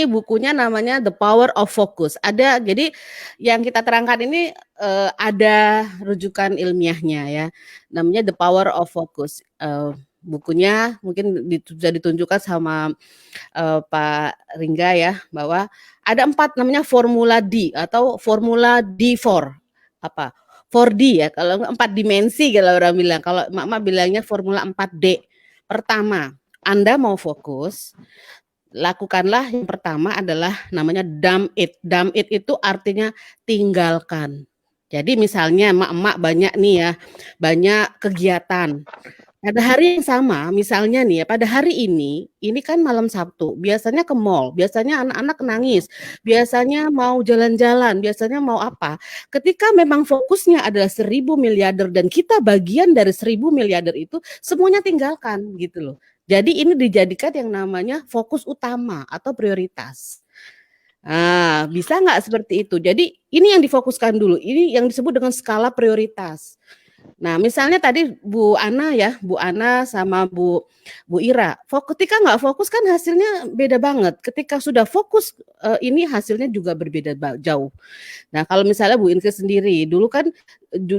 bukunya namanya The Power of Focus. Ada, jadi yang kita terangkan ini ada rujukan ilmiahnya ya. Namanya The Power of Focus. Bukunya mungkin sudah ditunjukkan sama Pak Ringga ya, bahwa ada 4 namanya formula D atau formula D4. Apa? 4D ya, kalau 4 dimensi kalau orang bilang. Kalau Mak bilangnya formula 4D. Pertama, Anda mau fokus, lakukanlah yang pertama adalah namanya dump it. Dump it itu artinya tinggalkan. Jadi misalnya emak-emak banyak nih ya, banyak kegiatan. Pada hari yang sama, misalnya nih ya, pada hari ini kan malam Sabtu, biasanya ke mall, biasanya anak-anak nangis, biasanya mau jalan-jalan, biasanya mau apa. Ketika memang fokusnya adalah 1.000 miliarder dan kita bagian dari 1.000 miliarder itu, semuanya tinggalkan gitu loh. Jadi ini dijadikan yang namanya fokus utama atau prioritas. Nah, bisa nggak seperti itu? Jadi ini yang difokuskan dulu, ini yang disebut dengan skala prioritas. Nah, misalnya tadi Bu Ana ya, Bu Ana sama Bu Ira, ketika nggak fokus kan hasilnya beda banget. Ketika sudah fokus ini hasilnya juga berbeda jauh. Nah, kalau misalnya Bu Inke sendiri, dulu kan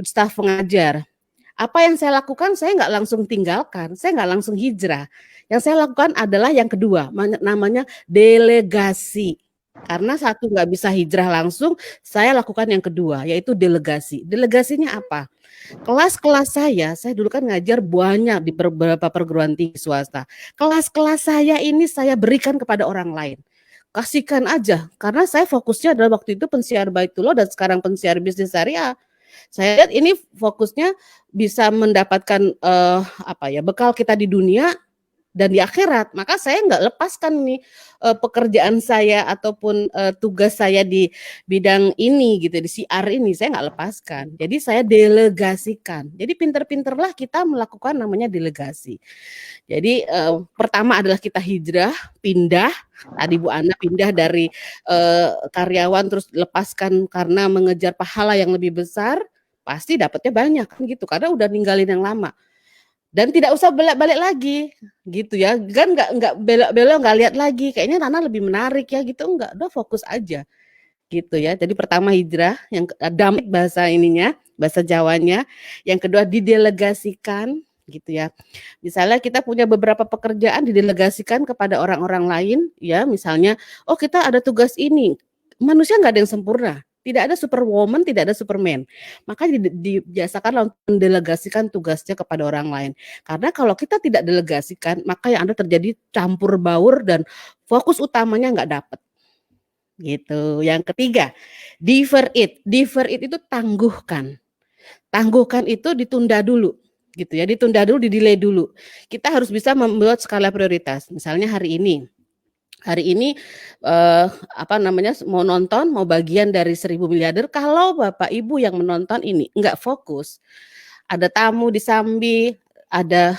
staf pengajar. Apa yang saya lakukan, saya nggak langsung tinggalkan, saya nggak langsung hijrah. Yang saya lakukan adalah yang kedua, namanya delegasi. Karena satu nggak bisa hijrah langsung, saya lakukan yang kedua, yaitu delegasi. Delegasinya apa? Kelas-kelas saya dulu kan ngajar banyak di beberapa perguruan tinggi swasta. Kelas-kelas saya ini saya berikan kepada orang lain. Kasihkan aja, karena saya fokusnya adalah waktu itu pensiar Baitullah dan sekarang pensiar bisnis syariah. Saya lihat ini fokusnya bisa mendapatkan bekal kita di dunia dan di akhirat. Maka saya nggak lepaskan nih pekerjaan saya ataupun tugas saya di bidang ini gitu, di CR ini saya nggak lepaskan. Jadi saya delegasikan. Jadi pinter-pinterlah kita melakukan namanya delegasi. Jadi pertama adalah kita hijrah, pindah. Tadi Bu Ana pindah dari karyawan terus lepaskan karena mengejar pahala yang lebih besar, pasti dapatnya banyak kan gitu karena udah ninggalin yang lama. Dan tidak usah balik lagi gitu ya, kan nggak belok-belok, nggak lihat lagi, kayaknya Nana lebih menarik ya gitu, enggak, udah fokus aja gitu ya. Jadi pertama hijrah, yang damai bahasa ininya, bahasa Jawanya, yang kedua didelegasikan gitu ya. Misalnya kita punya beberapa pekerjaan didelegasikan kepada orang-orang lain ya, misalnya, oh kita ada tugas ini, manusia nggak ada yang sempurna. Tidak ada superwoman, tidak ada superman. Maka dibiasakan untuk mendelegasikan tugasnya kepada orang lain. Karena kalau kita tidak delegasikan, maka yang ada terjadi campur baur dan fokus utamanya nggak dapat. Gitu. Yang ketiga, defer it. Defer it itu tangguhkan. Tangguhkan itu ditunda dulu. Gitu ya, ditunda dulu, di-delay dulu. Kita harus bisa membuat skala prioritas. Misalnya hari ini mau nonton, mau bagian dari 1.000 miliarder, kalau Bapak Ibu yang menonton ini enggak fokus, ada tamu di Sambi, ada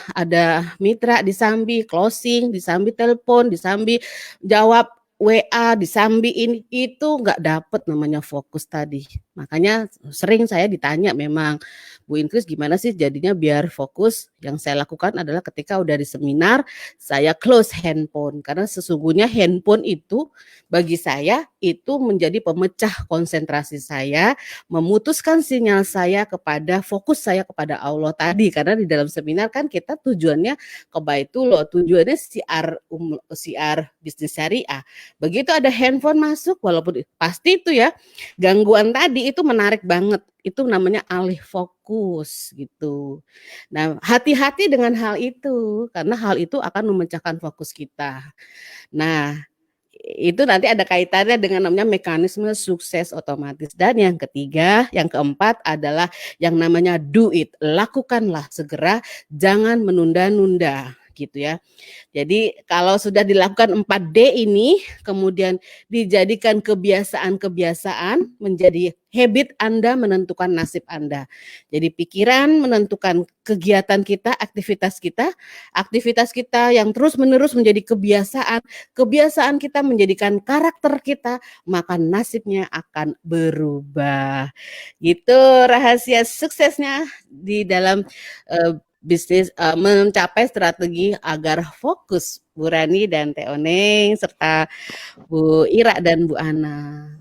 mitra di Sambi, closing di Sambi, telepon di Sambi, jawab WA di Sambi, ini itu enggak dapet namanya fokus tadi. Makanya sering saya ditanya memang, Bu Inkris gimana sih jadinya biar fokus? Yang saya lakukan adalah ketika udah di seminar, saya close handphone. Karena sesungguhnya handphone itu bagi saya itu menjadi pemecah konsentrasi saya, memutuskan sinyal saya kepada fokus saya kepada Allah tadi. Karena di dalam seminar kan kita tujuannya ke Baitullah, tujuannya siar bisnis syariah. Begitu ada handphone masuk, walaupun pasti itu ya, gangguan tadi itu menarik banget. Itu namanya alih fokus gitu. Nah, hati-hati dengan hal itu karena hal itu akan memecahkan fokus kita. Nah, itu nanti ada kaitannya dengan namanya mekanisme sukses otomatis. Dan yang ketiga, yang keempat adalah yang namanya do it. Lakukanlah segera, jangan menunda-nunda gitu ya. Jadi kalau sudah dilakukan 4D ini, kemudian dijadikan kebiasaan-kebiasaan, menjadi habit Anda menentukan nasib Anda. Jadi pikiran menentukan kegiatan kita, aktivitas kita yang terus-menerus menjadi kebiasaan, kebiasaan kita menjadikan karakter kita, maka nasibnya akan berubah. Gitu rahasia suksesnya di dalam mencapai strategi agar fokus Bu Rani dan Teh Oneng serta Bu Ira dan Bu Ana.